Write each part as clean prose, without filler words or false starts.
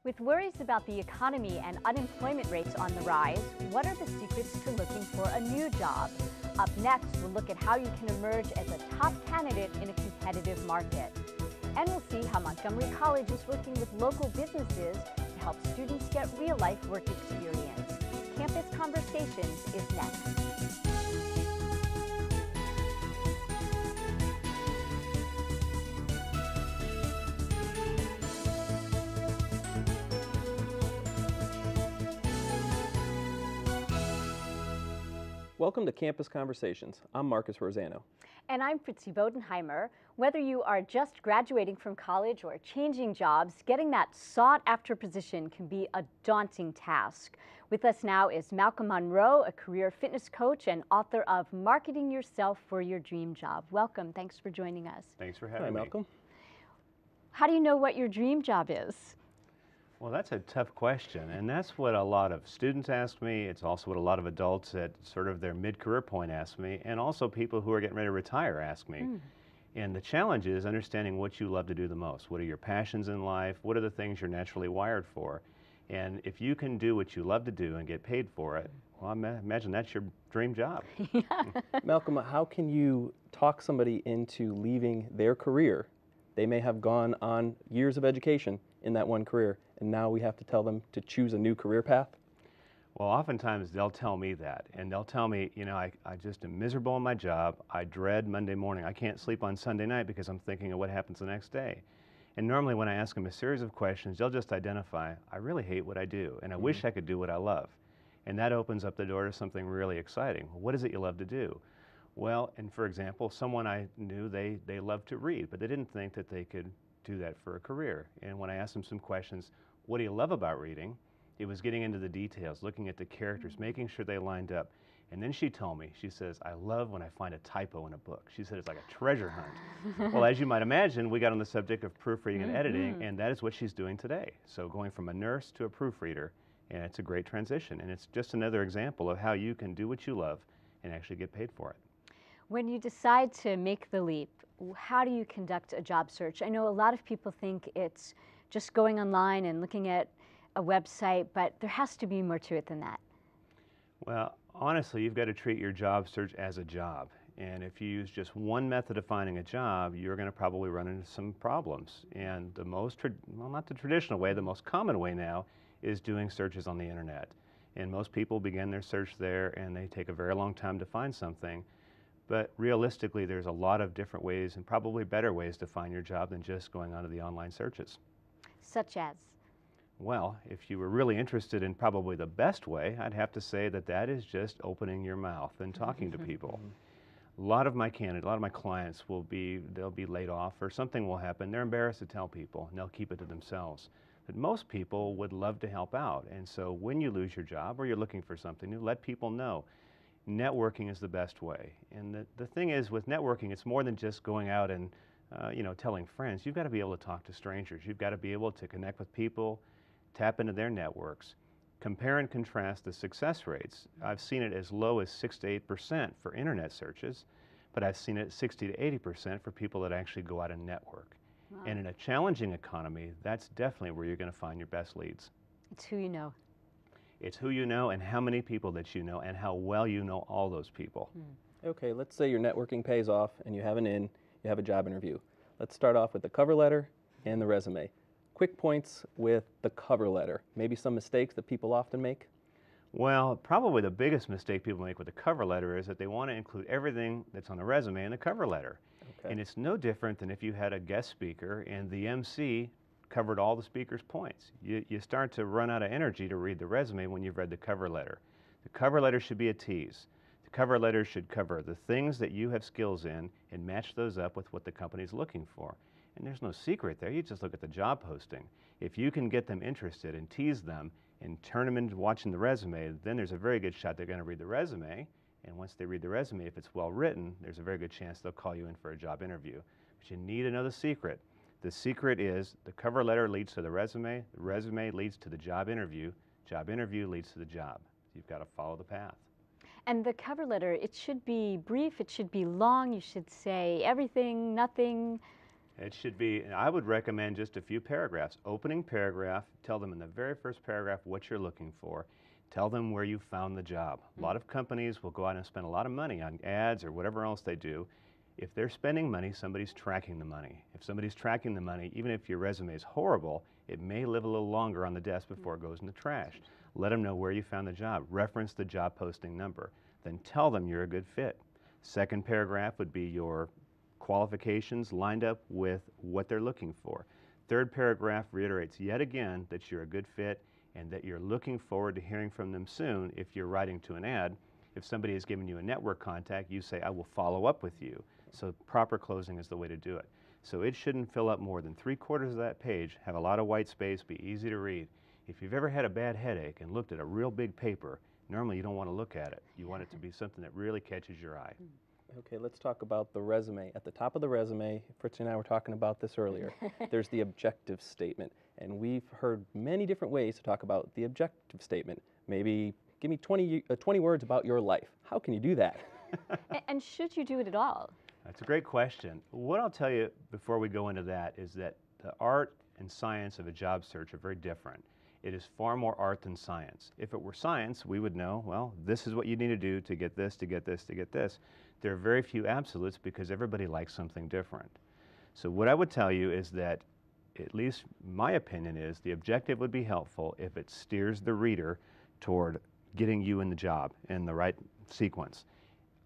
With worries about the economy and unemployment rates on the rise, what are the secrets to looking for a new job? Up next, we'll look at how you can emerge as a top candidate in a competitive market. And we'll see how Montgomery College is working with local businesses to help students get real-life work experience. Campus Conversations is next. Welcome to Campus Conversations. I'm Marcus Rosano. And I'm Fritzi Bodenheimer. Whether you are just graduating from college or changing jobs, getting that sought-after position can be a daunting task. With us now is Malcolm Munro, a career fitness coach and author of Marketing Yourself for Your Dream Job. Welcome. Thanks for joining us. Thanks for having me. Hi, Malcolm. How do you know what your dream job is? Well, that's a tough question, and that's what a lot of students ask me. It's also what a lot of adults at sort of their mid-career point ask me, and also people who are getting ready to retire ask me. And the challenge is understanding what you love to do the most. What are your passions in life? What are the things you're naturally wired for? And if you can do what you love to do and get paid for it, well, I imagine that's your dream job. Malcolm, how can you talk somebody into leaving their career? They may have gone on years of education in that one career, and now we have to tell them to choose a new career path? Well, oftentimes they'll tell me that, and they'll tell me, you know, I just am miserable in my job. I dread Monday morning. I can't sleep on Sunday night because I'm thinking of what happens the next day. And normally when I ask them a series of questions, they'll just identify, I really hate what I do, and I wish I could do what I love. And that opens up the door to something really exciting. What is it you love to do? Well, and for example, someone I knew, they loved to read, but they didn't think that they could do that for a career. And when I asked them some questions, what do you love about reading? It was getting into the details, looking at the characters, making sure they lined up. And then she told me, she says, I love when I find a typo in a book. She said it's like a treasure hunt. Well, as you might imagine, we got on the subject of proofreading and editing, and that is what she's doing today. So going from a nurse to a proofreader, and it's a great transition. And it's just another example of how you can do what you love and actually get paid for it. When you decide to make the leap, how do you conduct a job search? I know a lot of people think it's just going online and looking at a website, but there has to be more to it than that. Well, honestly, you've got to treat your job search as a job. And if you use just one method of finding a job, you're going to probably run into some problems. And the most, well, not the traditional way, the most common way now is doing searches on the internet. And most people begin their search there and they take a very long time to find something. But realistically, there's a lot of different ways and probably better ways to find your job than just going onto the online searches. Such as? Well, if you were really interested in probably the best way, I'd have to say that that is just opening your mouth and talking to people. A lot of my clients they'll be laid off or something will happen. They're embarrassed to tell people and they'll keep it to themselves. But most people would love to help out. And so when you lose your job or you're looking for something new, let people know. Networking is the best way. And the thing is with networking, it's more than just going out and telling friends. You've got to be able to talk to strangers. You've got to be able to connect with people, tap into their networks, compare and contrast the success rates. I've seen it as low as 6 to 8% for internet searches, but I've seen it 60 to 80% for people that actually go out and network. Wow. And in a challenging economy, that's definitely where you're going to find your best leads. It's who you know. It's who you know and how many people that you know and how well you know all those people. Okay, let's say your networking pays off and you have you have a job interview. Let's start off with the cover letter and the resume. Quick points with the cover letter. Maybe some mistakes that people often make? Well, probably the biggest mistake people make with the cover letter is that they want to include everything that's on the resume in the cover letter. Okay. And it's no different than if you had a guest speaker and the MC covered all the speaker's points. You start to run out of energy to read the resume when you've read the cover letter. The cover letter should be a tease. The cover letter should cover the things that you have skills in and match those up with what the company's looking for. And there's no secret there. You just look at the job posting. If you can get them interested and tease them and turn them into watching the resume, then there's a very good shot they're going to read the resume. And once they read the resume, if it's well written, there's a very good chance they'll call you in for a job interview. But you need another secret. The secret is the cover letter leads to the resume leads to the job interview leads to the job. You've got to follow the path. And the cover letter, it should be brief, it should be long, you should say everything, nothing. It should be, and I would recommend just a few paragraphs. Opening paragraph, tell them in the very first paragraph what you're looking for. Tell them where you found the job. A lot of companies will go out and spend a lot of money on ads or whatever else they do. If they're spending money, somebody's tracking the money. If somebody's tracking the money, even if your resume is horrible, it may live a little longer on the desk before it goes in the trash. Let them know where you found the job. Reference the job posting number. Then tell them you're a good fit. Second paragraph would be your qualifications lined up with what they're looking for. Third paragraph reiterates yet again that you're a good fit and that you're looking forward to hearing from them soon. If you're writing to an ad, if somebody has given you a network contact, you say, I will follow up with you. So proper closing is the way to do it. So it shouldn't fill up more than 3/4 of that page, have a lot of white space, be easy to read. If you've ever had a bad headache and looked at a real big paper, normally you don't want to look at it. You want it to be something that really catches your eye. Okay, let's talk about the resume. At the top of the resume, Fritz and I were talking about this earlier, there's the objective statement. And we've heard many different ways to talk about the objective statement. Maybe give me 20 words about your life. How can you do that? And should you do it at all? That's a great question. What I'll tell you before we go into that is that the art and science of a job search are very different. It is far more art than science. If it were science, we would know, well, this is what you need to do to get this, to get this, to get this. There are very few absolutes because everybody likes something different. So what I would tell you is that, at least my opinion is, the objective would be helpful if it steers the reader toward getting you in the job in the right sequence.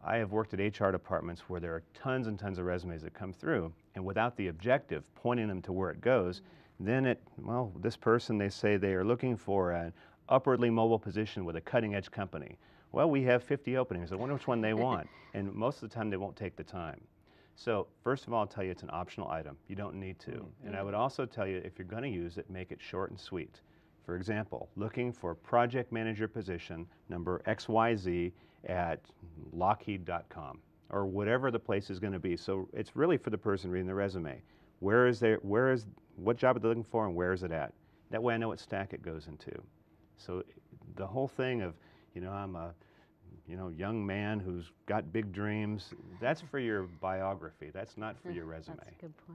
I have worked at HR departments where there are tons and tons of resumes that come through, and without the objective pointing them to where it goes, then well, this person, they say they are looking for an upwardly mobile position with a cutting-edge company. Well, we have 50 openings. I wonder which one they want. And most of the time, they won't take the time. So first of all, I'll tell you it's an optional item. You don't need to. And I would also tell you, if you're going to use it, make it short and sweet. For example, looking for project manager position, number XYZ at Lockheed.com, or whatever the place is going to be. So it's really for the person reading the resume. What job are they looking for and where is it at? That way I know what stack it goes into. So the whole thing of, I'm a young man who's got big dreams, that's for your biography. That's not for your resume. That's a good point.